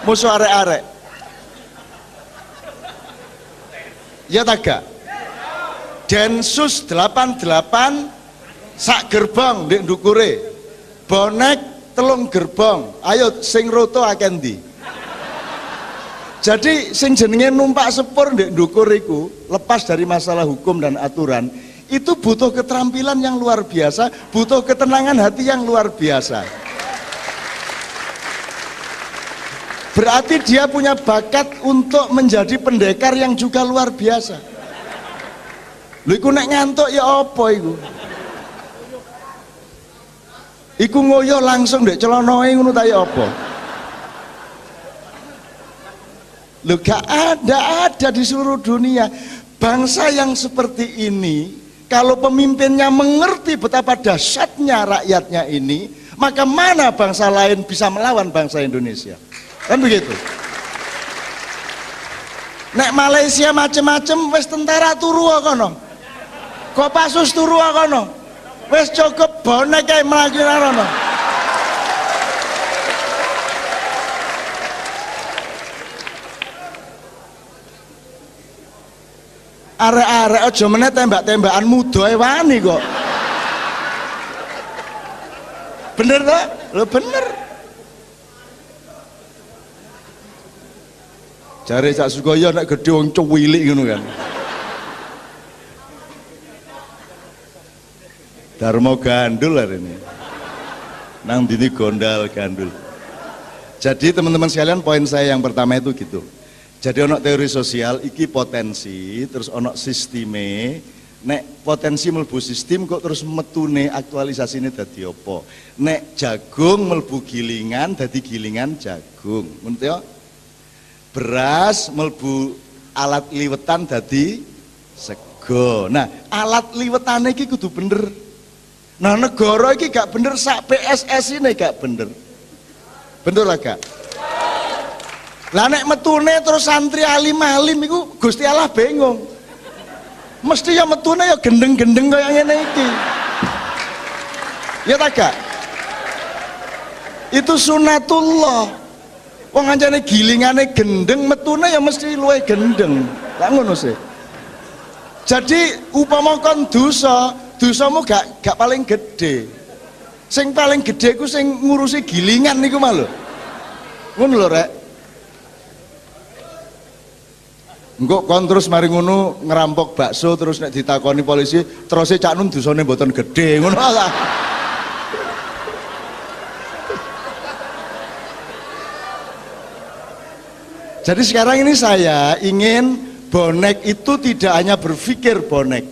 musuh arek-arek. Ya taga. Densus 88 sak gerbong ndek ndukure. Bonek telung gerbong. Ayo sing roto akeh ndi? Jadi sing jenenge numpak sepur ndek ndukur iku, lepas dari masalah hukum dan aturan, itu butuh keterampilan yang luar biasa, butuh ketenangan hati yang luar biasa. Berarti dia punya bakat untuk menjadi pendekar yang juga luar biasa. Lho iku nek ngantuk ya apa iku? Iku ngoyo langsung ndek celanae ngono ta ya apa? Lho gak ada di seluruh dunia bangsa yang seperti ini. Kalau pemimpinnya mengerti betapa dahsyatnya rakyatnya ini, maka mana bangsa lain bisa melawan bangsa Indonesia? Kan begitu. Nek Malaysia macem-macem wis tentara turu kono. Kopassus turu kono. Wis cukup bonek kae mlaku rono. Arek-arek aja meneh tembak-tembakan muda wani kok. Bener toh? Lho bener. Jare Cak Sugaya nek gedhe wong cuwilik ngono kan. Darmo gandul hari ini. Nang dini gondal gandul. Jadi teman-teman sekalian, poin saya yang pertama itu gitu. Jadi ono teori sosial iki potensi, terus ono sisteme. Nek potensi mlebu sistem kok terus metune aktualisasine dadi apa? Nek jagung mlebu gilingan dadi gilingan jagung. Ngono ya? Beras mlebu alat liwetan dadi sego. Nah, alat liwetane iki kudu bener. Nah, negara iki gak bener, sak PSS ini gak bener. Bener lah gak? Lah nek metune terus santri alim-alim iku Gusti Allah bingung. Mesti ya metune ya gendeng-gendeng kaya ngene iki. Ya tak gak? Itu sunatullah. Wong ancane gilingane gendeng, metune ya mesti luwih gendeng. Lah ngono sih. Jadi upama kon dosamu gak paling gede. Sing paling gede ku sing ngurusi gilingan niku mah lho. Ngono lho rek. Engko kon terus mari ngono ngerampok bakso terus nek ditakoni polisi terus Cak Nun dosane mboten gede ngono lah. Jadi sekarang ini saya ingin bonek itu tidak hanya berpikir bonek.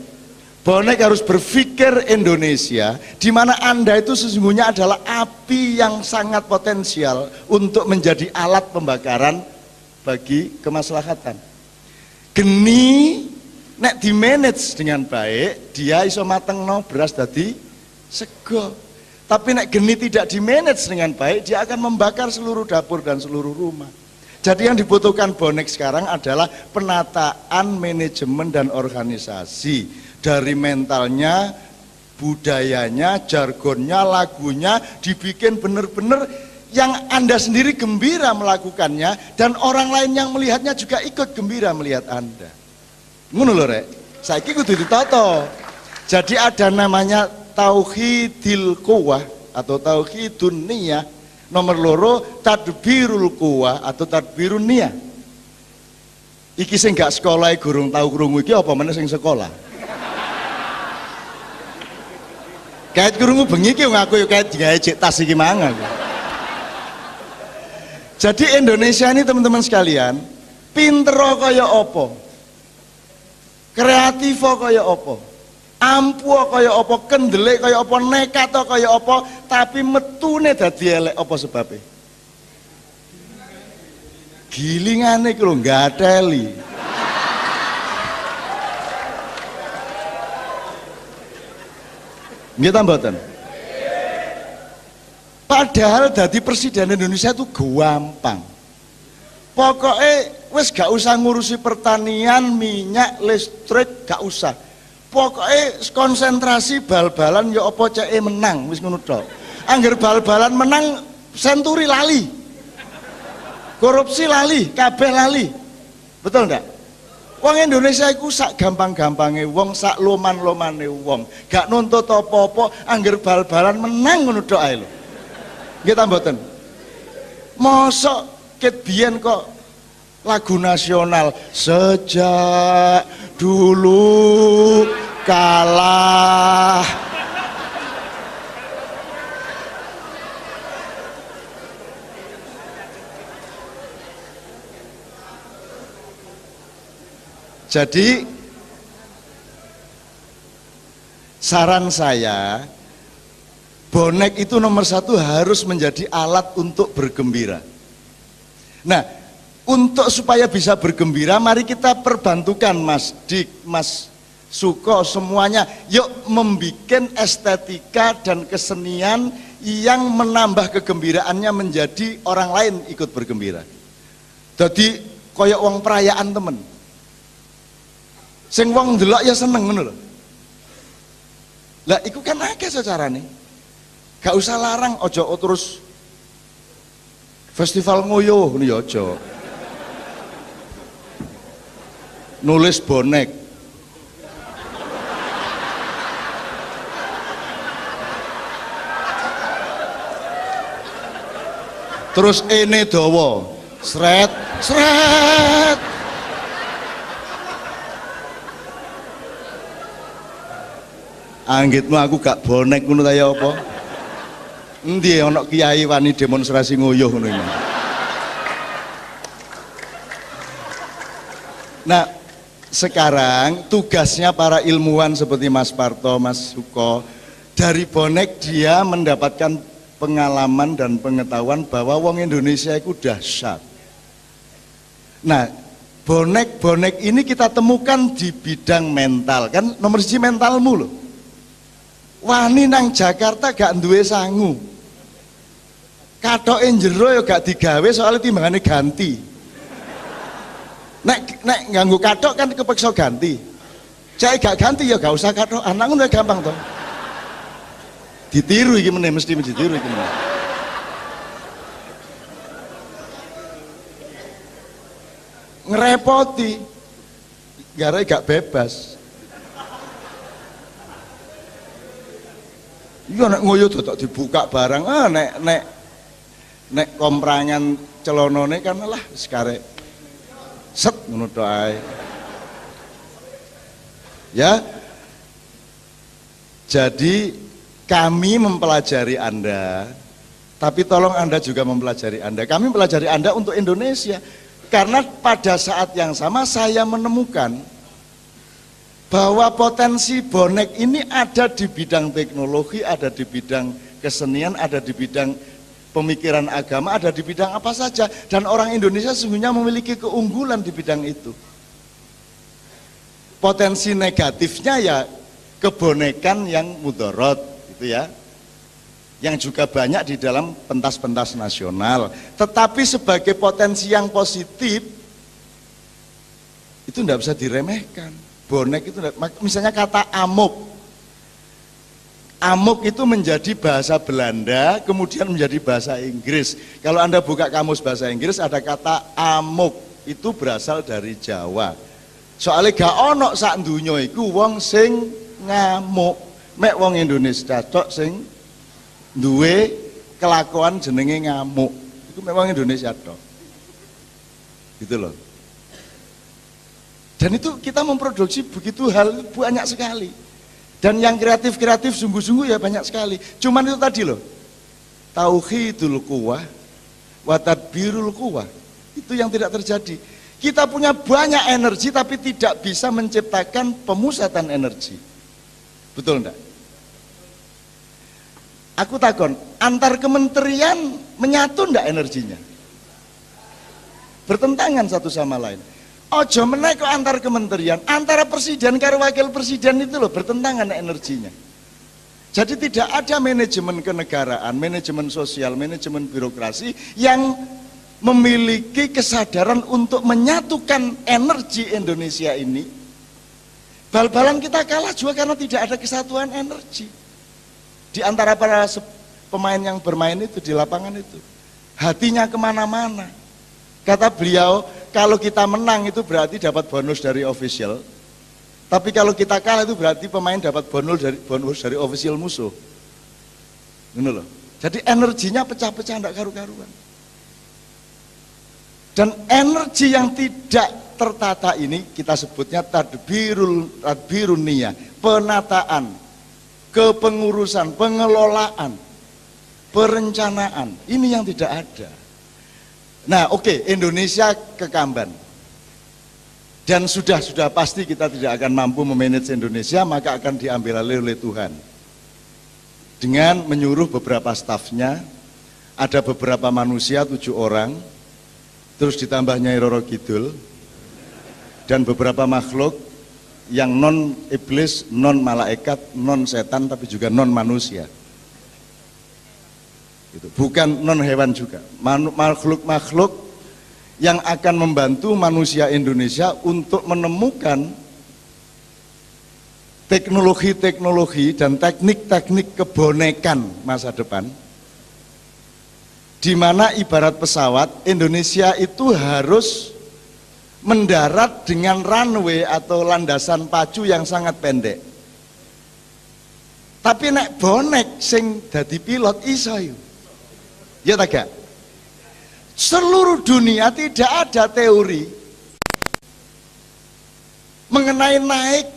Bonek harus berpikir Indonesia, di mana Anda itu sesungguhnya adalah api yang sangat potensial untuk menjadi alat pembakaran bagi kemaslahatan. Geni nek di manage dengan baik, dia iso matengno beras dadi sego. Tapi nek geni tidak di manage dengan baik, dia akan membakar seluruh dapur dan seluruh rumah. Jadi yang dibutuhkan bonek sekarang adalah penataan manajemen dan organisasi. Dari mentalnya, budayanya, jargonnya, lagunya dibikin benar-benar yang Anda sendiri gembira melakukannya dan orang lain yang melihatnya juga ikut gembira melihat Anda. Ngono lho rek, saiki kudu ditata. Jadi ada namanya tauhidil quwah atau tauhidun niyah. Nomor loro tadbirul quwah atau tadbirun niyah. Iki sing gak sekolah gurung tau krungu iki apa meneh sing sekolah? Kait krungu bengi ki ngaku yo kait digawe cek tas iki mangan. Jadi Indonesia ini teman-teman sekalian, pinter kaya apa? Kreatif kaya apa? Ampuh kaya apa? Kendele kaya apa? Nekat kaya apa? Tapi metune dadi elek apa sebabnya? Gilingane iki lho gateli. Nggih ta mboten? Padahal dadi presiden Indonesia itu gampang. Pokoknya wis gak usah ngurusi pertanian, minyak, listrik, gak usah. Pokoknya konsentrasi bal-balan ya apa ceke menang, wis ngono tok. Angger bal-balan menang senturi lali. Korupsi lali, kabeh lali. Betul enggak? Wong Indonesia iku sak gampang-gampange wong, sak loman-lomane wong. Gak nuntut apa-apa, angger bal-balan menang ngono tok ae lho. Nggih ta mboten? Mosok ket biyen kok lagu nasional sejak dulu kalah. Jadi saran saya, bonek itu nomor satu harus menjadi alat untuk bergembira. Nah, untuk supaya bisa bergembira, mari kita perbantukan Mas Dik, Mas Suko, semuanya. Yuk membikin estetika dan kesenian yang menambah kegembiraannya menjadi orang lain ikut bergembira. Jadi koyok wong perayaan temen. Sing wong ndelok ya seneng ngono lho. Lah iku kan akeh secarane. Gak usah larang, ojo terus festival ngoyo ngono ya aja. Nulis bonek. Terus ene dawa, sret, sret. Anggitmu aku gak bonek ngono ta ya apa? Endi ana kiai wani demonstrasi nguyuh ngono iki. Nah, sekarang tugasnya para ilmuwan seperti Mas Parto, Mas Suko, dari bonek dia mendapatkan pengalaman dan pengetahuan bahwa wong Indonesia itu dahsyat. Nah, bonek-bonek ini kita temukan di bidang mental, kan nomor 1 mentalmu loh. Wani nang Jakarta gak duwe sangu. Kathoke njero ya gak digawe soalnya timbangane ganti. Nek nganggo kathok kan kepeksa ganti. Cek gak ganti ya gak usah kathok. Anak ngono gampang to. Ditiru iki meneh mesti ditiru iki meneh. Ngerepoti. Gara gak bebas. Iya nek ngoyo dadak dibuka barang, nek komprangan celonone kan lah sekarek set ngono tok ae. Ya. Jadi kami mempelajari Anda, tapi tolong Anda juga mempelajari Anda. Kami mempelajari Anda untuk Indonesia. Karena pada saat yang sama saya menemukan bahwa potensi bonek ini ada di bidang teknologi, ada di bidang kesenian, ada di bidang pemikiran agama, ada di bidang apa saja. Dan orang Indonesia sesungguhnya memiliki keunggulan di bidang itu. Potensi negatifnya ya kebonekan yang mudorot, gitu ya. Yang juga banyak di dalam pentas-pentas nasional. Tetapi sebagai potensi yang positif, itu tidak bisa diremehkan. Bonek itu, misalnya kata amuk. Amuk itu menjadi bahasa Belanda, kemudian menjadi bahasa Inggris. Kalau Anda buka kamus bahasa Inggris, ada kata amuk, itu berasal dari Jawa. Soalnya gak ono sak donya iku wong sing ngamuk. Mek wong Indonesia tok sing duwe kelakuan jenenge ngamuk. Iku mek wong Indonesia tok. Gitu loh. Dan itu kita memproduksi begitu hal banyak sekali. Dan yang kreatif-kreatif sungguh-sungguh ya banyak sekali. Cuman itu tadi loh. Tauhidul quwah wa tadbirul quwah. Itu yang tidak terjadi. Kita punya banyak energi tapi tidak bisa menciptakan pemusatan energi. Betul enggak? Aku takon, antar kementerian menyatu enggak energinya? Bertentangan satu sama lain. Ojo meneh kok antar kementerian, antara presiden karo wakil presiden itu loh bertentangan energinya. Jadi tidak ada manajemen kenegaraan, manajemen sosial, manajemen birokrasi yang memiliki kesadaran untuk menyatukan energi Indonesia ini. Bal-balan kita kalah juga karena tidak ada kesatuan energi di antara para pemain yang bermain itu di lapangan itu. Hatinya kemana-mana. Kata beliau, kalau kita menang itu berarti dapat bonus dari official. Tapi kalau kita kalah itu berarti pemain dapat bonus dari official musuh. Gitu loh. Jadi energinya pecah-pecah enggak karu-karuan. Dan energi yang tidak tertata ini kita sebutnya tadbirun niyah, penataan, kepengurusan, pengelolaan, perencanaan. Ini yang tidak ada. Nah, oke, Indonesia kekamban. Dan sudah pasti kita tidak akan mampu memanage Indonesia, maka akan diambil alih oleh Tuhan. Dengan menyuruh beberapa stafnya, ada beberapa manusia 7 orang, terus ditambah Nyai Roro Kidul, dan beberapa makhluk yang non iblis, non malaikat, non setan, tapi juga non manusia. Bukan non hewan juga, makhluk-makhluk yang akan membantu manusia Indonesia untuk menemukan teknologi-teknologi dan teknik-teknik kebonekan masa depan, di mana ibarat pesawat Indonesia itu harus mendarat dengan runway atau landasan pacu yang sangat pendek. Tapi nek bonek sing dadi pilot iso yo. Ya tak gak? Seluruh dunia tidak ada teori mengenai naik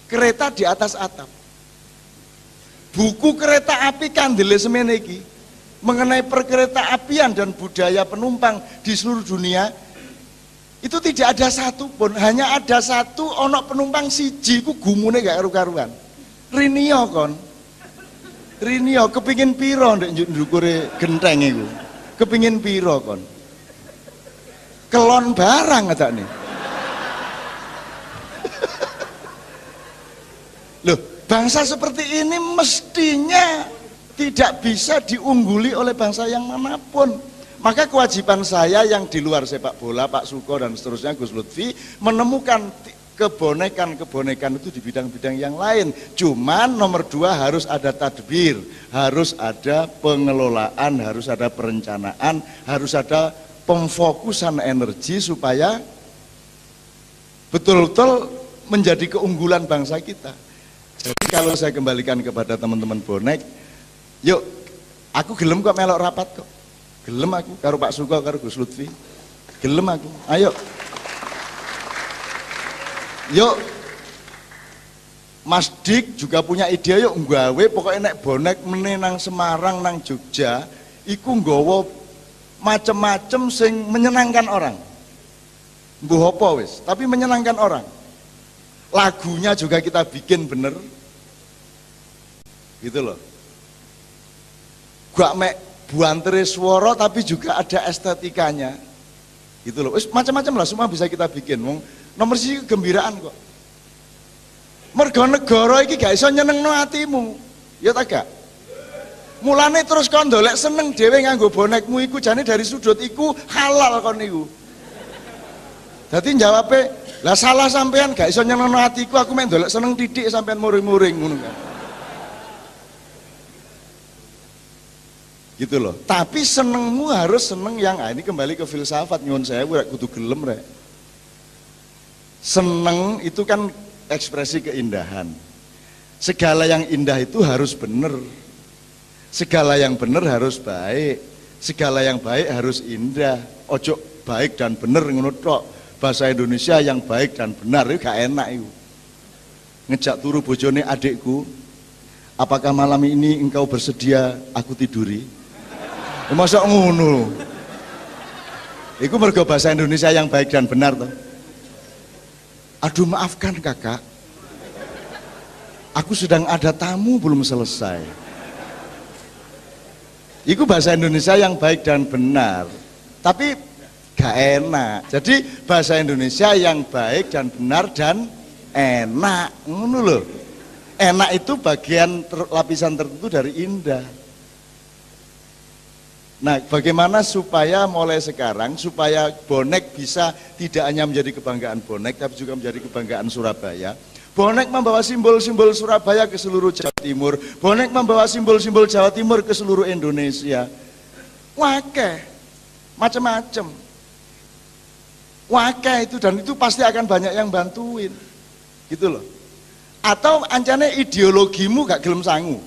kereta di atas atap. Buku kereta api Kandile semene iki mengenai perkereta apian dan budaya penumpang di seluruh dunia itu tidak ada satu pun, hanya ada satu ono penumpang siji ku gumune gak karu-karuan. Rinio kon. Rinio kepingin piro ndek ndukure genteng iku. Kepingin piro kon. Kelon barang adane. Loh, bangsa seperti ini mestinya tidak bisa diungguli oleh bangsa yang manapun. Maka kewajiban saya yang di luar sepak bola, Pak Suko dan seterusnya, Gus Lutfi, menemukan kebonekan itu di bidang-bidang yang lain. Cuman nomor 2 harus ada tadbir, harus ada pengelolaan, harus ada perencanaan, harus ada pemfokusan energi supaya betul-betul menjadi keunggulan bangsa kita. Jadi kalau saya kembalikan kepada teman-teman bonek, yuk, aku gelem kok melok rapat kok. Gelem aku, karo Pak Suko, karo Gus Lutfi. Gelem aku, ayo. Yuk, Mas Dik juga punya ide, yuk nggawe pokoknya nek bonek meneh nang Semarang, nang Jogja, iku nggawa macem-macem sing menyenangkan orang. Mbuh apa wis, tapi menyenangkan orang. Lagunya juga kita bikin bener. Gitu loh. Gak mek buantere swara tapi juga ada estetikanya. Gitu loh. Wis macam-macam lah semua bisa kita bikin. Wong nomor siji kegembiraan kok. Mergo negara iki gak iso nyenengno atimu. Ya ta gak? Mulane terus kon ndolek seneng dhewe nganggo bonekmu iku jane dari sudut iku halal kon niku. Dadi jawabe, lah salah sampean gak iso nyenengno atiku, aku mek ndolek seneng titik sampean muring-muring ngono kan. Gitu loh. Tapi senengmu harus seneng yang ini kembali ke filsafat nyuwun saya rek kudu gelem rek. Seneng itu kan ekspresi keindahan. Segala yang indah itu harus benar. Segala yang benar harus baik. Segala yang baik harus indah. Ojo baik dan benar ngono tok. Bahasa Indonesia yang baik dan benar itu gak enak itu. Ngejak turu bojone adikku, apakah malam ini engkau bersedia aku tiduri? Masa ngono. Iku mergo bahasa Indonesia yang baik dan benar toh. Aduh maafkan kakak, aku sedang ada tamu belum selesai. Iku bahasa Indonesia yang baik dan benar, tapi gak enak. Jadi bahasa Indonesia yang baik dan benar dan enak, ngono loh. Enak itu bagian lapisan tertentu dari indah. Nah, bagaimana supaya mulai sekarang, supaya bonek bisa tidak hanya menjadi kebanggaan bonek, tapi juga menjadi kebanggaan Surabaya. Bonek membawa simbol-simbol Surabaya ke seluruh Jawa Timur. Bonek membawa simbol-simbol Jawa Timur ke seluruh Indonesia. Wakeh. macam-macam. Wakai itu, dan itu pasti akan banyak yang bantuin. Gitu loh. Atau ancane ideologimu gak gelem sangu.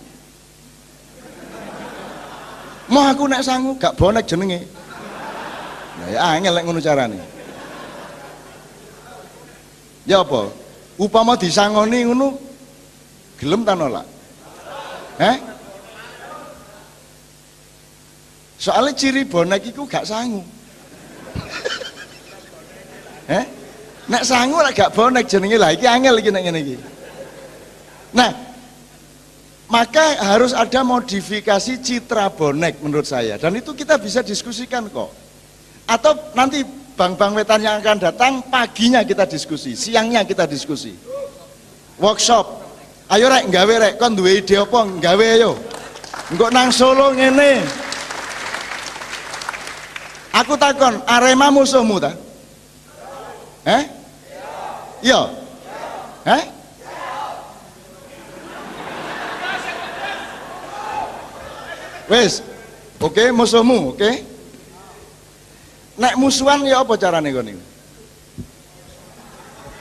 Mau aku nek sangu gak bonek jenenge. Nah, ya angel lek ngono carane. Ya apa? Upama disangoni ngono gelem ta nolak? Soalnya ciri bonek iku gak sangu. Nek sangu lek gak bonek jenenge, lah iki angel iki nek ngene iki. Nah, maka harus ada modifikasi citra bonek menurut saya, dan itu kita bisa diskusikan kok. Atau nanti bang-bang wetan yang akan datang paginya kita diskusi, siangnya kita diskusi. Workshop. Ayo rek nggawe rek, kon duwe ide apa nggawe ayo. Engko nang Solo ngene. Aku takon, Arema musuhmu ta? Iya. Wes, oke, musuhmu, oke. Nek musuhan ya apa carane kon niku?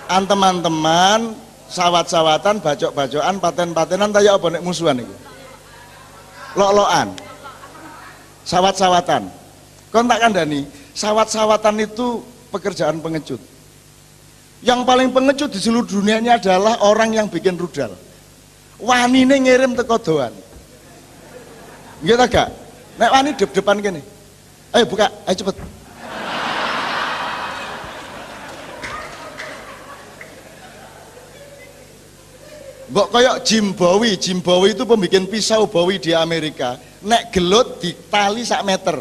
Teman-teman, sawat-sawatan, bacok-bacokan, paten-patenan ta ya apa nek musuhan niku? Lok-lokan. Sawat-sawatan. Kon tak kandhani, sawat-sawatan itu pekerjaan pengecut. Yang paling pengecut di seluruh dunia ini adalah orang yang bikin rudal. Wanine ngirim teko doan. Nggih ta gak? Nek wani dep-depan kene. Ayo buka, ayo cepet. Mbok koyok Jim Bowie itu pembikin pisau Bowie di Amerika. Nek gelut ditali sak meter.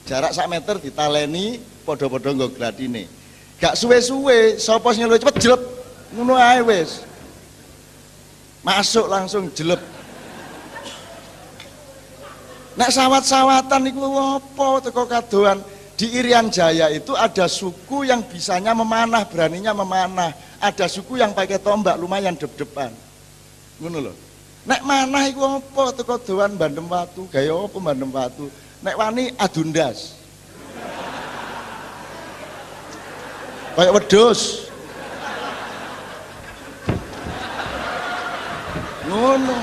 Jarak sak meter ditaleni padha-padha nggo gladine. Gak suwe-suwe, sapa sing luwih cepet jelep. Ngono ae wis. Masuk langsung jelep. Nek sawat-sawatan iku apa teko kadoan? Di Irian Jaya itu ada suku yang bisanya memanah, beraninya memanah. Ada suku yang pakai tombak lumayan dep-depan. Ngono lho. Nek manah iku apa teko doan bandem watu, gaya apa bandem watu? Nek wani adu ndas. Kayak wedhus. Ngono.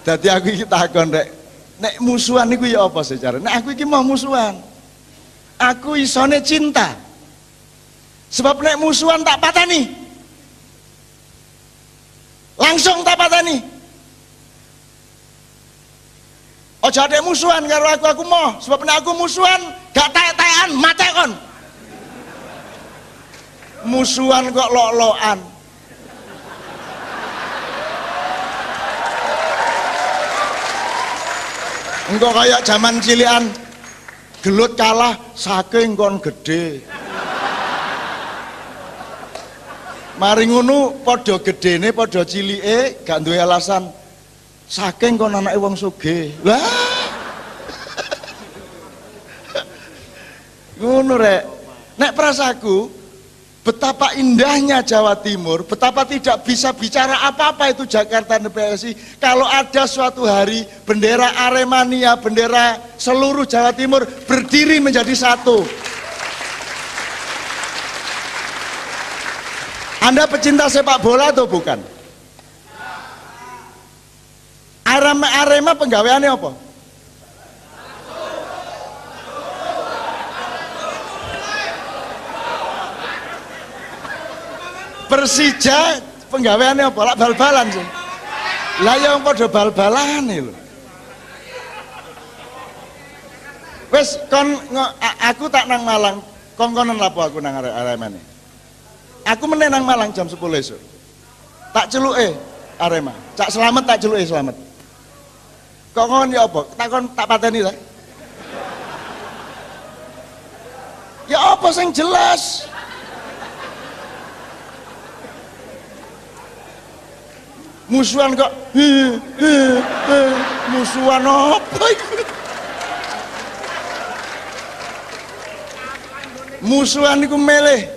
Dadi aku iki takon rek, nek musuhan niku ya apa secara? Nek aku iki mau musuhan. Aku isone cinta. Sebab nek musuhan tak patani. Langsung tak patani. Ojo ada musuhan karo aku mau. Sebab nek aku musuhan gak tek-tekan mate kon. Musuhan kok lok-lokan. Engko kayak zaman cilian gelut kalah saking kon gede. Mari ngono padha gedene padha cilike gak duwe alasan saking kon anake wong sugih. Lah. Ngono rek. Nek prasaku betapa indahnya Jawa Timur, betapa tidak bisa bicara apa-apa itu Jakarta dan PSI kalau ada suatu hari bendera Aremania, bendera seluruh Jawa Timur berdiri menjadi satu. Anda pecinta sepak bola atau bukan? Arema penggaweannya apa? Persija penggaweannya apa? Lah bal-balan sih. Lah yang pada bal-balan lho. Wes kon aku tak nang Malang, kongkonan lapo aku nang Arema nih. Aku meneh nang Malang jam 10 esuk. Tak celuke Arema. Cak Selamet tak celuke Selamet. Kongkon ya apa? Takon tak pateni ta? Ya apa sing jelas? Musuhan kok musuhan apa itu? Musuhan iku meleh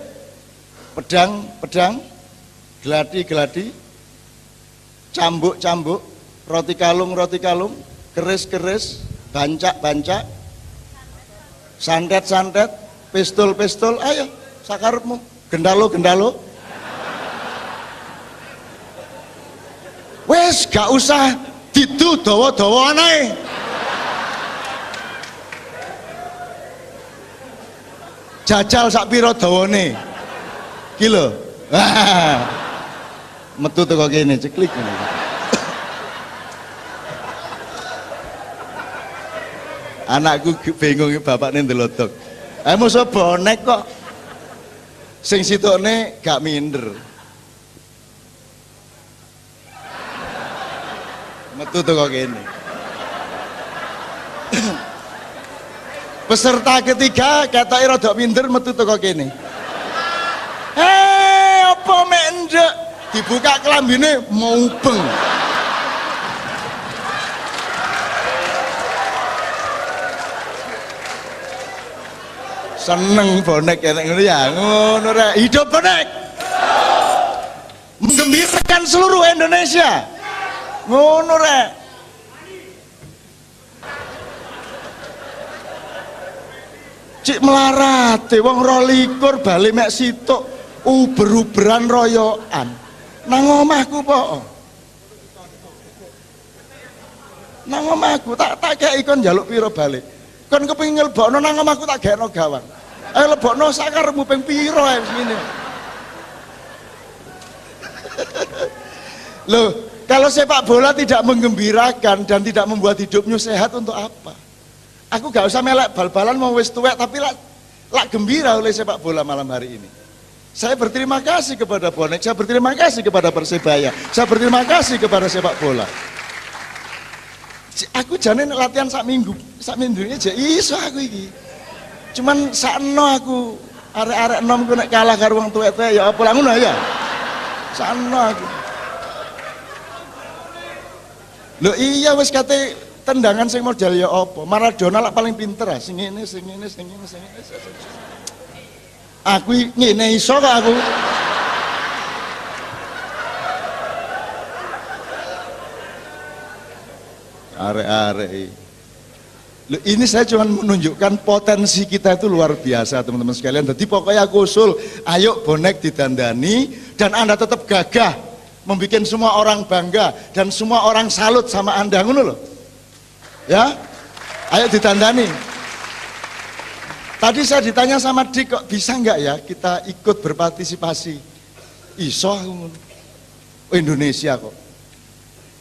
pedang, gladi, cambuk, roti kalung, keris, bancak, santet, pistol, ayo sakarepmu, gendalo. Wes gak usah didu dawa-dawa anae. Jajal sak pira dawane. Ki lho. Metu teko kene ceklik ngene. Anakku bingung bapakne ndelodok. Musuh bonek kok. Sing sitokne gak minder. Metu teko kene. Peserta ketiga ketoke rada minder metu teko kene. Apa mek ndek dibuka klambine mubeng. Seneng bonek kayak ngono ya, ngono rek. Hidup bonek. Menggembirakan seluruh Indonesia. Ngono rek. Cik melarate wong 22 bali mek situk uber-uberan royokan. Nang omahku po. Nang omahku tak kei kon njaluk pira balik. Kon kepengin nglebokno nang omahku tak gekno gawang. Ayo lebokno sakarepmu ping pira ae ngene. Loh, kalau sepak bola tidak menggembirakan dan tidak membuat hidupmu sehat untuk apa? Aku gak usah melek bal-balan mau wis tuwek tapi lak gembira oleh sepak bola malam hari ini. Saya berterima kasih kepada bonek, saya berterima kasih kepada Persebaya, saya berterima kasih kepada sepak bola. Aku jane latihan sak minggu ini aja iso aku iki. Cuman sakno aku arek-arek enom ku nek kalah karo wong tuwek-tuwek ya apa lah ngono ya. Sakno aku. Lho iya wis kate tendangan sing model ya apa? Maradona lah paling pinter ah, sing ngene. Aku ngene iso kok aku. Arek-arek. Loh, ini saya cuma menunjukkan potensi kita itu luar biasa teman-teman sekalian. Jadi pokoknya aku usul, ayo bonek didandani dan Anda tetap gagah membuat semua orang bangga dan semua orang salut sama Anda ngono loh. Ya, ayo ditandani. Tadi saya ditanya sama Dik, kok bisa nggak ya kita ikut berpartisipasi? Iso aku Indonesia kok.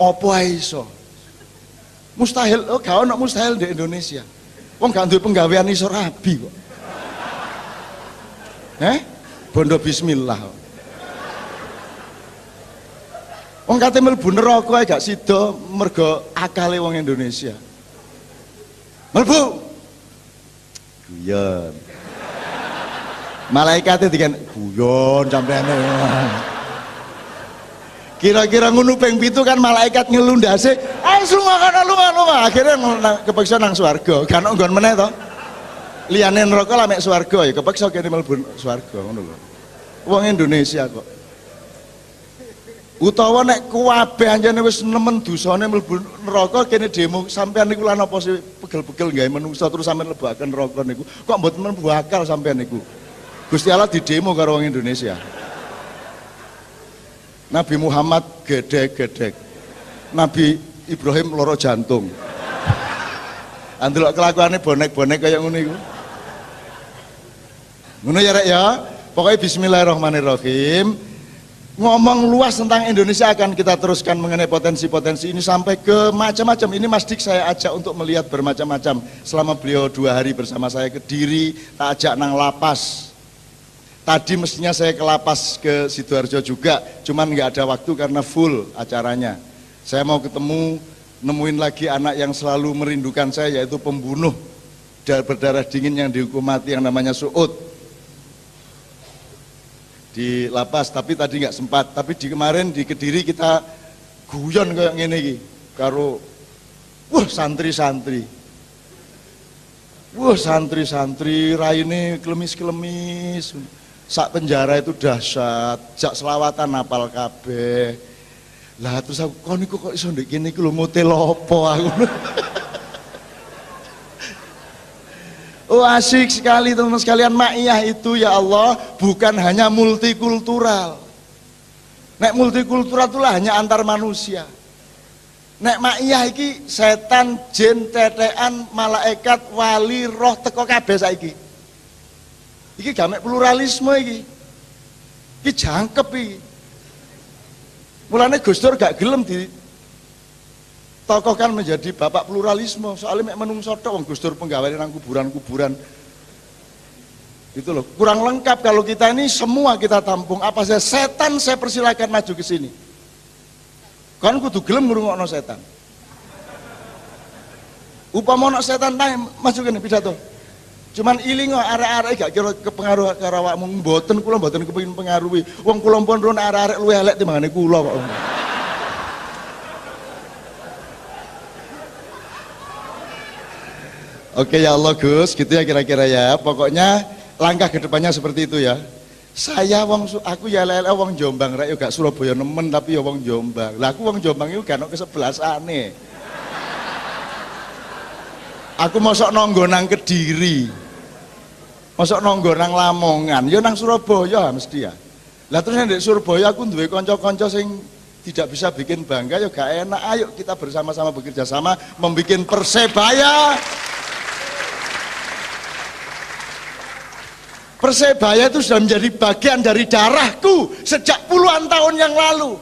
Opo iso? Mustahil, oh gak ono mustahil di Indonesia. Wong gak duwe penggawean iso rabi kok. Bondo bismillah. Wong kate mlebu neraka gak sida mergo akale wong Indonesia. Mlebu. Guyon. Malaikate dikan guyon sampeyane. Kira-kira ngono ping 7 kan malaikat ngelundase, lunga. Akhirnya kepeksa nang swarga, gak ono nggon meneh to. Liyane neraka lah mek swarga ya kepeksa kene mlebu swarga ngono lho. Wong Indonesia kok. Utawa nek kuwabe anjene wis nemen dosane mlebu neraka kene demo sampean niku lan apa sih pegel-pegel gawe menungso terus sampean lebaken neraka niku. Kok mboten mlebu akal sampean niku. Gusti Allah didemo karo wong Indonesia. Nabi Muhammad gedek-gedek, Nabi Ibrahim loro jantung. Andelok kelakuannya bonek-bonek kayak ngono iku. Ngono ya rek ya. Pokoknya bismillahirrahmanirrahim. Ngomong luas tentang Indonesia akan kita teruskan mengenai potensi-potensi ini sampai ke macam-macam. Ini Mas Dik saya ajak untuk melihat bermacam-macam. Selama beliau 2 hari bersama saya ke Diri, tak ajak nang lapas. Tadi mestinya saya ke lapas ke Sidoarjo juga, cuman nggak ada waktu karena full acaranya. Saya mau ketemu, nemuin lagi anak yang selalu merindukan saya, yaitu pembunuh berdarah dingin yang dihukum mati yang namanya Suud di lapas. Tapi tadi nggak sempat. Tapi kemarin di Kediri kita guyon kayak gini iki, karo santri-santri. Santri-santri raine klemis-klemis. Sak penjara itu dahsyat, jak selawatan apal kabeh. Lah terus aku kon niku kok iso ndek kene iki lho motel apa aku. Oh asik sekali teman-teman sekalian, Ma'iyah itu ya Allah bukan hanya multikultural. Nek multikultural itulah hanya antar manusia. Nek Ma'iyah iki setan, jin, tetean, malaikat, wali, roh teko kabeh saiki. Iki gamek pluralisme iki. Iki jangkep iki. Mulane Gus Dur gak gelem di tokohkan menjadi bapak pluralisme, soalnya mek menungso tok wong Gus Dur penggaweane nang kuburan-kuburan. Itu loh, kurang lengkap kalau kita ini semua kita tampung. Apa saya setan saya persilakan maju ke sini. Kan kudu gelem ngrungokno setan. Upama ono setan tae maju kene pidato. Cuman ilingo arek-arek gak kira kepengaruh karo awakmu, mboten kula mboten kepengin pengaruhi. Wong kula pun ron arek-arek luwih elek timbangane kula kok. Oke ya Allah Gus, gitu ya kira-kira ya. Pokoknya langkah kedepannya seperti itu ya. Saya aku ya lele wong Jombang rek yo gak Surabaya nemen tapi ya wong Jombang. Lah aku wong Jombang iku gak ono kesebelahane. Aku mosok nonggo nang Kediri. Mosok nonggo nang Lamongan, ya nang Surabaya mesti ya. Lah terus nek Surabaya aku duwe kanca-kanca sing tidak bisa bikin bangga ya gak enak. Ayo kita bersama-sama bekerja sama membikin Persebaya. Persebaya itu sudah menjadi bagian dari darahku sejak puluhan tahun yang lalu.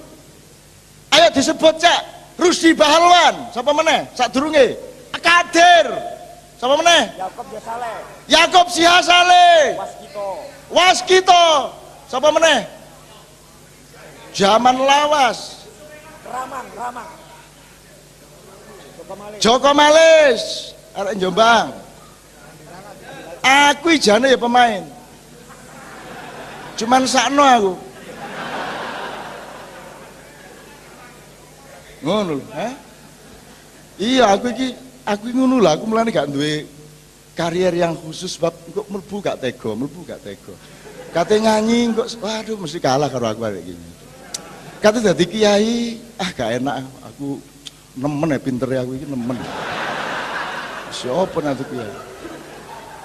Ayo disebut cek, Rusdi Bahalwan, siapa meneh? Sadurunge, Kadir, siapa meneh? Yakob Sihasale, Waskito, siapa meneh? Zaman Lawas, Ramang, Joko Malis, arek Jombang. Aku ijane ya pemain. Cuman sakno aku. Ngono lho, iya aku ngono lah, aku mulane gak duwe karier yang khusus sebab kok mlebu gak tega. Kate nyanyi kok waduh mesti kalah karo aku arek gini. Kate dadi kiai, gak enak aku nemen pinter aku iki nemen. Siapa nanti kiai?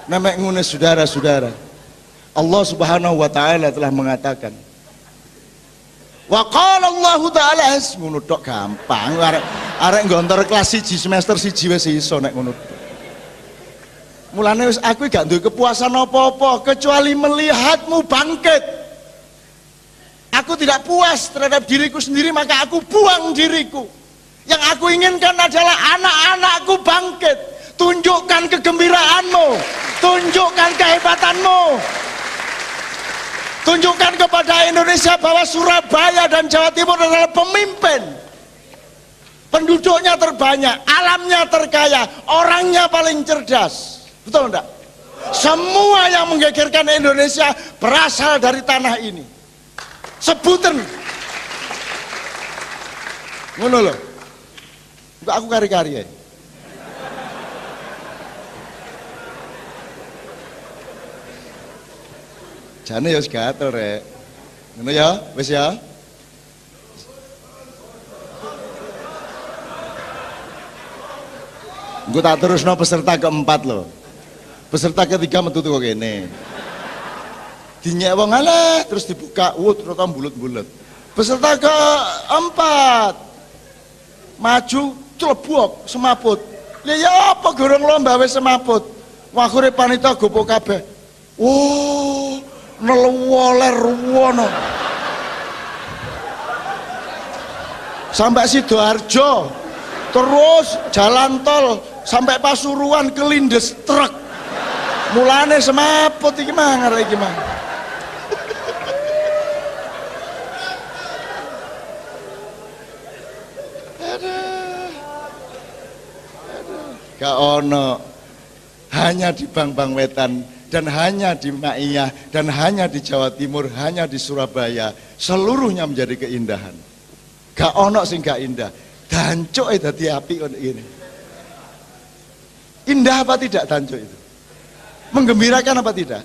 Namek ngune saudara-saudara. Allah Subhanahu wa taala telah mengatakan. Wa qala Allah taala ngono tok gampang arek nggontor kelas 1 semester 1 wis iso nek ngono. Mulane wis aku gak duwe kepuasan apa-apa kecuali melihatmu bangkit. Aku tidak puas terhadap diriku sendiri maka aku buang diriku. Yang aku inginkan adalah anak-anakku bangkit. Tunjukkan kegembiraanmu, tunjukkan kehebatanmu, tunjukkan kepada Indonesia bahwa Surabaya dan Jawa Timur adalah pemimpin. Penduduknya terbanyak, alamnya terkaya, orangnya paling cerdas. Betul enggak? Semua yang menggegerkan Indonesia berasal dari tanah ini. Sebutan. Ngono lho. Enggak aku kari-kari ya. Jane ya gatel rek. Ngono ya, wis ya. Engko tak terusno peserta keempat lho. Peserta ketiga metu kok kene. Dinyek wong alah terus dibuka, ternyata bulet-bulet. Peserta keempat maju clebok semaput. Lah ya apa gorong lomba wis semaput. Wakhire panitia gopo kabeh. Neluwoler ruwono sampai Sidoarjo terus jalan tol sampai Pasuruan kelindes truk mulane semaput iki mang arek iki mang. Gak ono hanya di Bang Wetan dan hanya di Ma'iyah dan hanya di Jawa Timur, hanya di Surabaya, seluruhnya menjadi keindahan. Gak ono sing gak indah. Dancuk dadi apik kono ngene. Indah apa tidak dancuk itu? Menggembirakan apa tidak?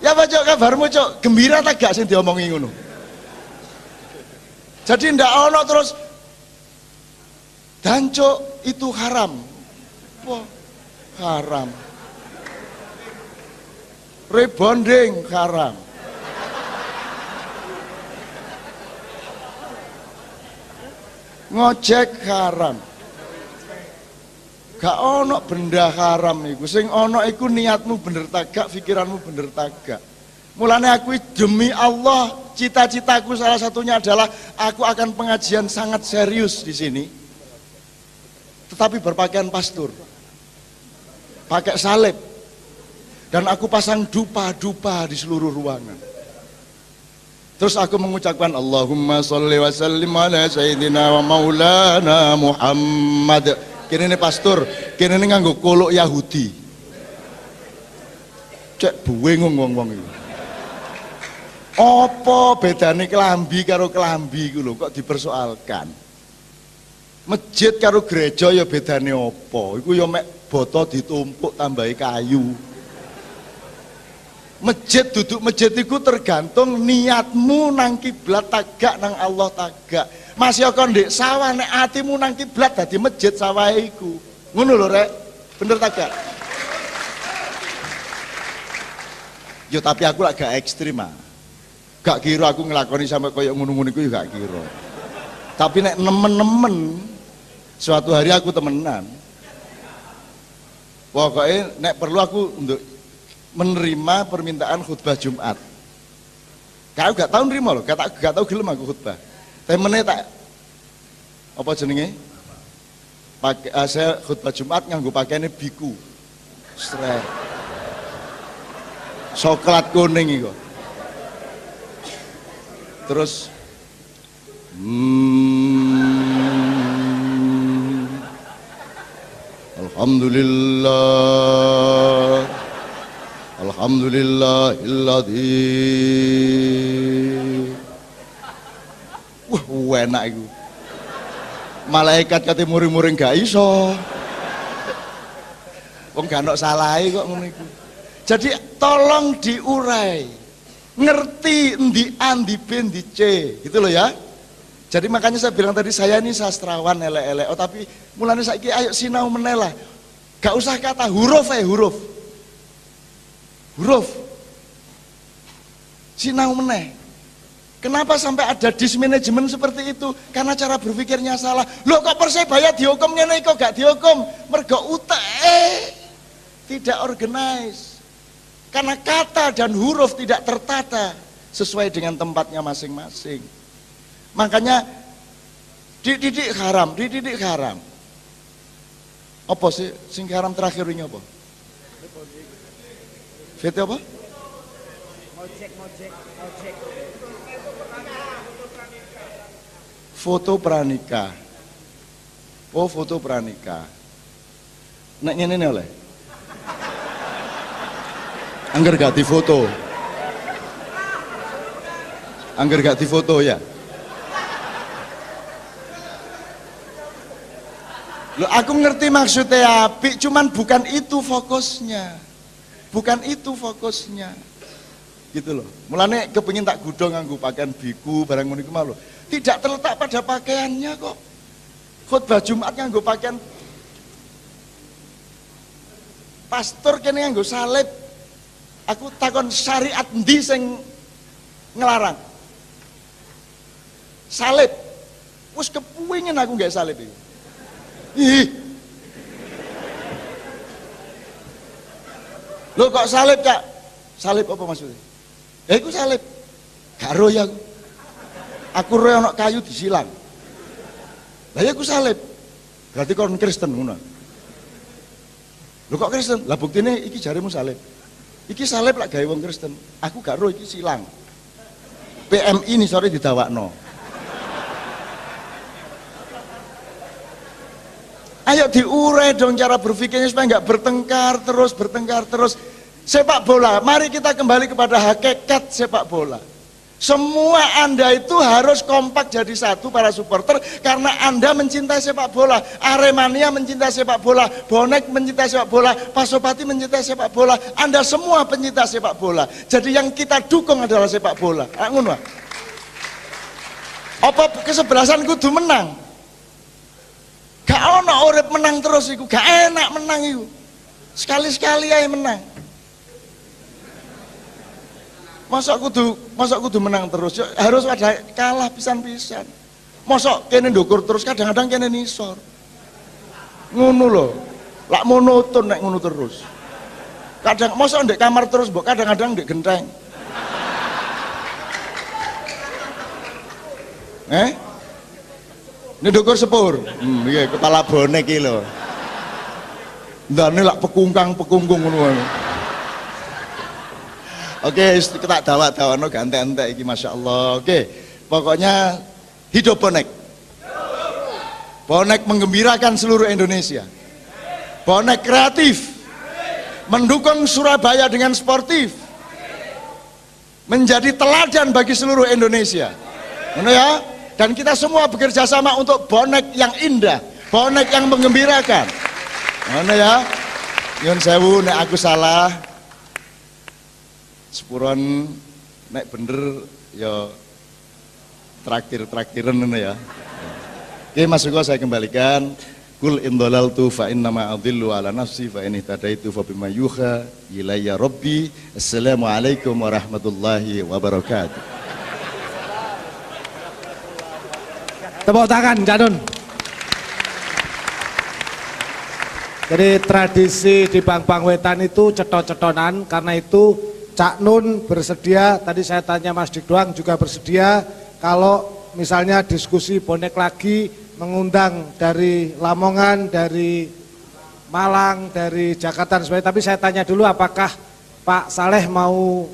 Ya apa cok kabarmu cok? Gembira tak gak sing diomongi ngono? Jadi ndak ono terus dancuk itu haram. Wah, haram. Rebonding haram. Ngojek haram. Gak ono benda haram iku. Sing ono iku niatmu bener tagak, pikiranmu bener tagak. Mulane aku demi Allah, cita-citaku salah satunya adalah aku akan pengajian sangat serius di sini. Tetapi berpakaian pastur. Pakai salib. Dan aku pasang dupa-dupa di seluruh ruangan. Terus aku mengucapkan Allahumma sholli wa sallim ala sayyidina wa maulana Muhammad. Kini ini pastor, kini ini nganggo kolok Yahudi. Cek bingung wong-wong itu. Apa bedane kelambi karo kelambi iku lho kok dipersoalkan. Masjid karo gereja ya bedane apa? Iku ya mek boto ditumpuk tambahi kayu. Masjid duduk masjid iku tergantung niatmu nang kiblat tagak nang Allah tagak. Masih kok ndek sawah nek atimu nang kiblat dadi masjid sawah iku. Ngono lho rek. Bener tagak? Yo tapi aku lak gak ekstrim ah. Gak kira aku ngelakoni sampai koyo ngono-ngono iku yo gak kira. Tapi nek nemen-nemen suatu hari aku temenan. Pokoknya nek perlu aku untuk menerima permintaan khutbah Jumat. Kau gak tahu nerima loh, gak tahu gelem aku khutbah. Temene tak apa jenenge? Saya khutbah Jumat nganggo pakaiane biku. Sret. Coklat kuning iku. Terus Alhamdulillah Alhamdulillahilladzi. Wah, enak iku. Malaikat kate muring-muring gak iso. Wong gak ono salahe kok ngono iku. Jadi tolong diurai. Ngerti endi A, endi B, endi C, gitu loh ya. Jadi makanya saya bilang tadi saya ini sastrawan elek-elek. Oh tapi mulane saiki ayo sinau meneh lah. Gak usah kata huruf huruf. Huruf. Sinau meneh. Kenapa sampai ada dismanajemen seperti itu? Karena cara berpikirnya salah. Loh kok Persebaya dihukum ngene kok gak dihukum? Mergo utek tidak organize. Karena kata dan huruf tidak tertata sesuai dengan tempatnya masing-masing. Makanya dididik haram. Apa sih sing haram terakhir ini apa? VT apa? Ojek. Foto pranikah. Oh, foto pranikah. Nek ngene oleh. Angger gak difoto. Angger gak difoto ya. Loh, aku ngerti maksudnya apik, cuman bukan itu fokusnya. Bukan itu fokusnya. Gitu loh. Mulane kepengin tak gudong nganggo pakaian biku barang ngono iku mau. Tidak terletak pada pakaiannya kok. Khutbah Jumat nganggo pakaian pastor kene nganggo salib. Aku takon syariat endi sing ngelarang? Salib. Wis kepuingin aku nggak salib iki. Ih. Loh kok salib, Cak? Salib apa maksudnya? Ya iku salib. Gak roh ya aku. Aku roh ana kayu disilang. Lah ya aku salib. Berarti kon Kristen ngono. Lho kok Kristen? Lah buktine iki jarimu salib. Iki salib lak gawe wong Kristen. Aku gak roh iki silang. PMI nih sore didawakno. Ayo diurai dong cara berpikirnya supaya nggak bertengkar terus. Sepak bola, mari kita kembali kepada hakikat sepak bola. Semua Anda itu harus kompak jadi satu para supporter karena Anda mencintai sepak bola. Aremania mencintai sepak bola, Bonek mencintai sepak bola, Pasopati mencintai sepak bola. Anda semua pencinta sepak bola. Jadi yang kita dukung adalah sepak bola. Ngono. Apa kesebelasan kudu menang? Gak ono urip menang terus iku, gak enak menang iku. Sekali-sekali aja menang. Masa kudu menang terus? Harus ada kalah pisan-pisan. Masa kene ndukur terus, kadang-kadang kene nisor. Ngono lho. Lak monoton nek ngono terus. Kadang masa ndek kamar terus, mbok kadang-kadang ndek genteng. Ini ndukur sepur. Iya kepala bonek iki lho. Ndane lak pekungkung ngono. Oke, kita dawak-dawano ganti-entek iki masyaallah. Oke, pokoknya hidup bonek. Bonek menggembirakan seluruh Indonesia. Bonek kreatif. Mendukung Surabaya dengan sportif. Menjadi teladan bagi seluruh Indonesia. Ngono ya? Dan kita semua bekerja sama untuk bonek yang indah, bonek yang menggembirakan. Ngono ya? Nyun sewu nek aku salah. Sepuron nek bener ya traktiran ngono ya. Oke Mas Hugo saya kembalikan. Kul in dhalaltu fa innama adhillu ala nafsi fa in ihtadaitu fa bima yuha ilayya rabbi. Assalamualaikum warahmatullahi wabarakatuh. Tepuk tangan Cak Nun. Jadi tradisi di Bang Wetan itu ceton-cetonan, karena itu Cak Nun bersedia, tadi saya tanya Mas Dik Doang juga bersedia kalau misalnya diskusi bonek lagi, mengundang dari Lamongan, dari Malang, dari Jakarta dan sebagainya. Tapi saya tanya dulu apakah Pak Saleh mau.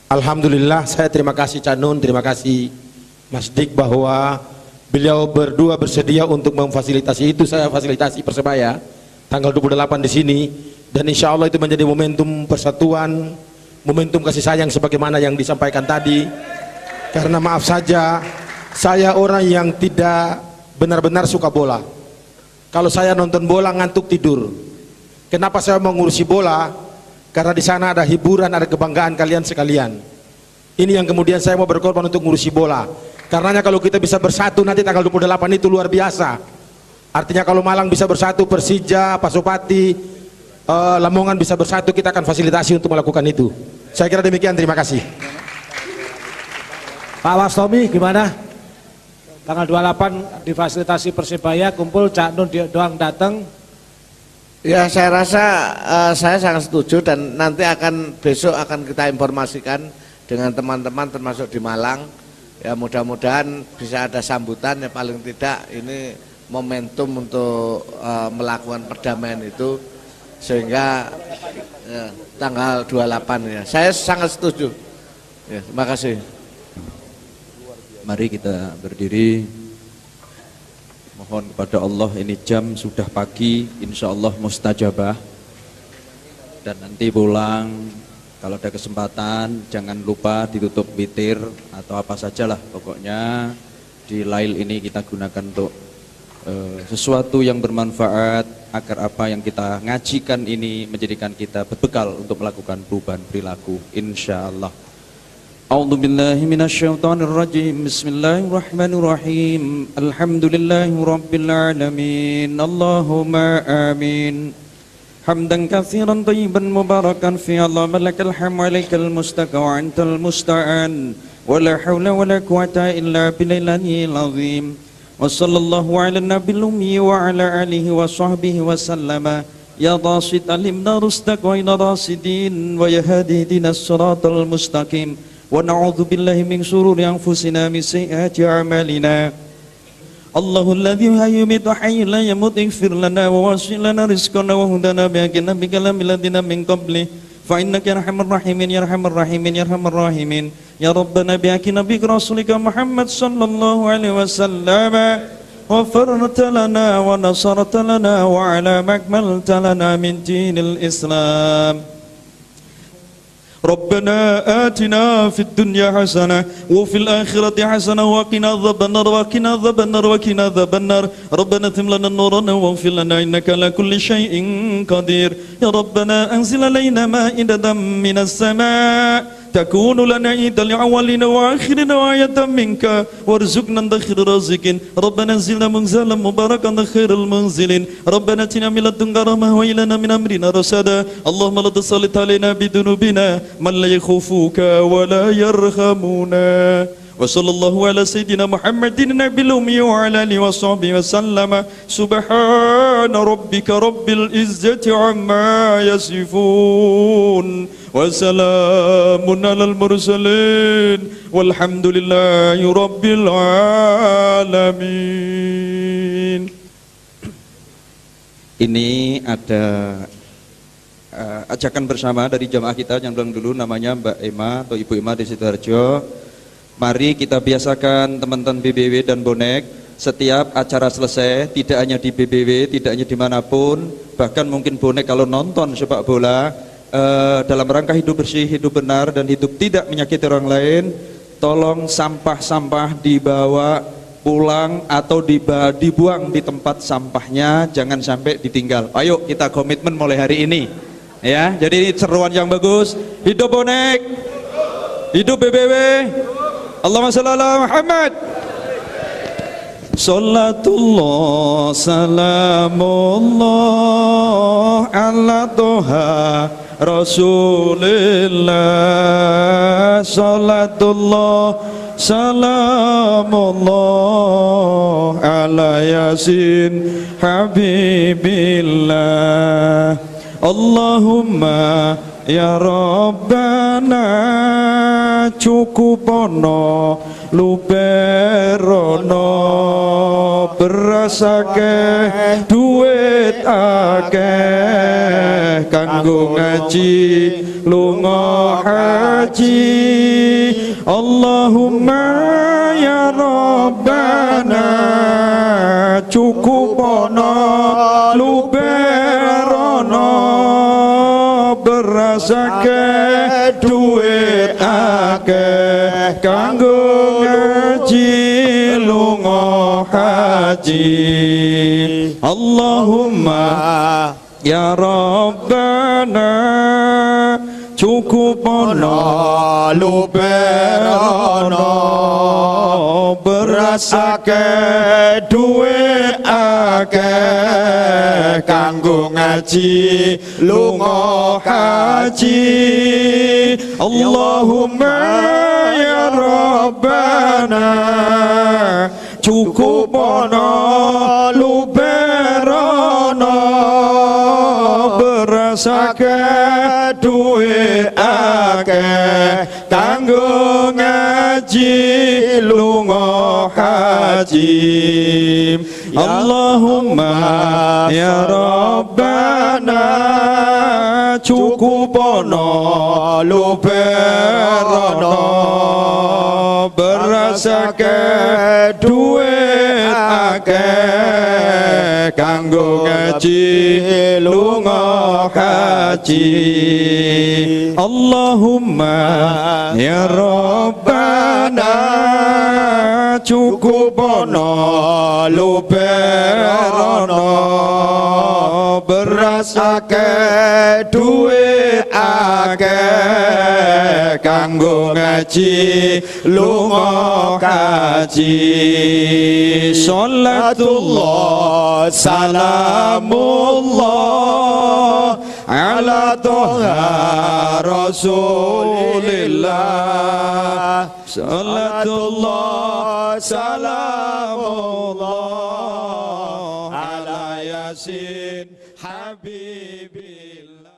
Alhamdulillah, saya terima kasih Cak Nun, terima kasih Mas Dik bahwa beliau berdua bersedia untuk memfasilitasi itu. Saya fasilitasi Persebaya tanggal 28 di sini, dan insya Allah itu menjadi momentum persatuan, momentum kasih sayang sebagaimana yang disampaikan tadi. Karena maaf saja, saya orang yang tidak benar-benar suka bola. Kalau saya nonton bola ngantuk tidur. Kenapa saya mau ngurusi bola? Karena di sana ada hiburan, ada kebanggaan kalian sekalian. Ini yang kemudian saya mau berkorban untuk ngurusi bola. Karenanya kalau kita bisa bersatu nanti tanggal 28 itu luar biasa. Artinya kalau Malang bisa bersatu, Persija, Pasopati, Lamongan bisa bersatu, kita akan fasilitasi untuk melakukan itu. Saya kira demikian, terima kasih. Pak Wastomi gimana? Tanggal 28 difasilitasi Persebaya, kumpul Cak Nun Doang datang. Ya saya rasa saya sangat setuju, dan nanti besok akan kita informasikan dengan teman-teman termasuk di Malang. Ya mudah-mudahan bisa ada sambutan, ya paling tidak ini momentum untuk melakukan perdamaian itu, sehingga ya, tanggal 28 ya. Saya sangat setuju. Ya, terima kasih. Mari kita berdiri. Mohon kepada Allah, ini jam sudah pagi, insya Allah mustajabah. Dan nanti pulang, kalau ada kesempatan jangan lupa ditutup witir atau apa sajalah, pokoknya di Lail ini kita gunakan untuk sesuatu yang bermanfaat, agar apa yang kita ngajikan ini menjadikan kita berbekal untuk melakukan perubahan perilaku, insya Allah. A'udzu billahi minasyaitonir rajim. Bismillahirrahmanirrahim. Alhamdulillahirabbil alamin. Allahumma amin. Hamdan katsiran thayyiban mubarakan fi Allahumma lakal hamdu wa lakal mustaqa wa antal musta'an. Wa la haula wa la quwwata illa billahil azim. Wa sallallahu ala nabiyil ummi wa ala alihi wa sahbihi wa sallama. Ya rasid alimna rusdak wa ina rasidin wa yahdina as-siratal mustaqim. Wa na'udzu billahi min shururi anfusina min sayyiati a'malina. Allahul ladzi yuhyitu hayyun la yamut, ighfir lana wa wasi' lana rizqana wa hudana bi kalamil ladzina min qabli fa innaka arhamur rahimin ya arhamar rahimin ya arhamar rahimin ya rabbana bi nabi rasulika Muhammad sallallahu alaihi wasallam wa farata lana wa nasarta lana wa ala makmalta lana min dinil Islam. ربنا آتنا في الدنيا حسنة وفي الآخرة حسنة وقنا عذاب النار وقنا عذاب النار وقنا عذاب النار ربنا اغفر لنا نورنا واغفر لنا إنك على كل شيء قدير يا ربنا أنزل علينا مائدة من السماء تكون لنا عيدا لأولنا وآخرنا وآية منك وارزقنا عند خير الرازقين ربنا انزلنا منزلا مباركا عند خير المنزلين ربنا اتنا من لدنك رحمة وهب لنا من أمرنا رشدا اللهم لا تسلط علينا بذنوبنا من لا يخافك ولا يرحمنا وصلى الله على سيدنا محمد النبي الأمي وعلى آله وصحبه وسلم سبحان ربك رب العزة عما يصفون وسلام على المرسلين والحمد لله رب العالمين. Ini ada ajakan bersama dari jamaah kita yang bilang dulu, namanya Mbak Ema atau Ibu Ema di Sidoarjo. Mari kita biasakan teman-teman BBW dan bonek, setiap acara selesai, tidak hanya di BBW, tidak hanya dimanapun, bahkan mungkin bonek kalau nonton sepak bola, dalam rangka hidup bersih, hidup benar, dan hidup tidak menyakiti orang lain, tolong sampah-sampah dibawa pulang atau dibuang di tempat sampahnya, jangan sampai ditinggal. Ayo kita komitmen mulai hari ini, ya. Jadi ini seruan yang bagus. Hidup bonek, hidup BBW. Allahumma shalli ala Muhammad. Salatullah salamullah ala Toha Rasulillah. Salatullah salamullah ala Yasin Habibillah. Allahumma ya Rabbana cukupono luberono berasake duit akeh kanggo ngaji lunga haji. Allahumma ya Rabbana cukupono luberono berasake duit akeh kanggo ngaji lunga haji. Allahumma ya Rabbana cukupono luberono berasake duit akeh kanggo ngaji lunga haji. Allahumma ya Rabbana cukupono luberono berasake duit akeh kanggo ngaji lunga haji. Allahumma ya Rabbana cukupono luberono berasake duit akeh kanggo ngaji lunga haji. Allahumma ya Rabbana cukupono luberono berasake duit akeh kanggo ngaji lunga haji. Salatullah salamullah ala Toha Rasulillah. Salatullah salamullah ala Yasin Habibillah.